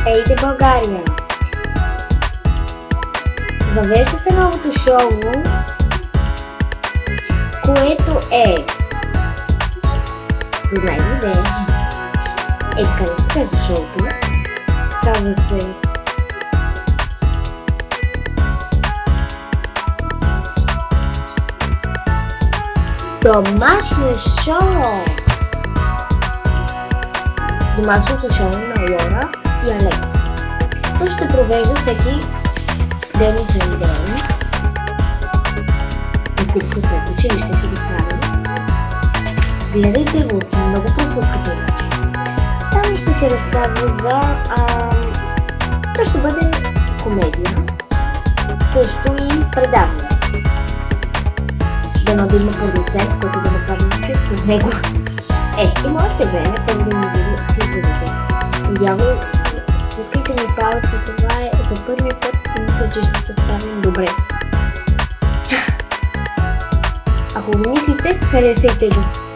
Ейте България! Въвежда се новото шоу, което е... Познай ли де? Така не се казва шоуто. Казва се... Домашно шоу! Домашното шоу на Лора и Алекс. То ще провежда всеки делничен ден. Докато сме в училище ще го правим. Гледайте го, много пропускате иначе. Там ще се разказва за... То ще бъде комедия, също и предаване. Дано да има продуцент, който да направи клип с него. Има още време, първо да ми види цифровете. Надявам, стискайте ми палци, това е за първи път, мисля, че ще се справим добре. Ако го мислите, харесайте го.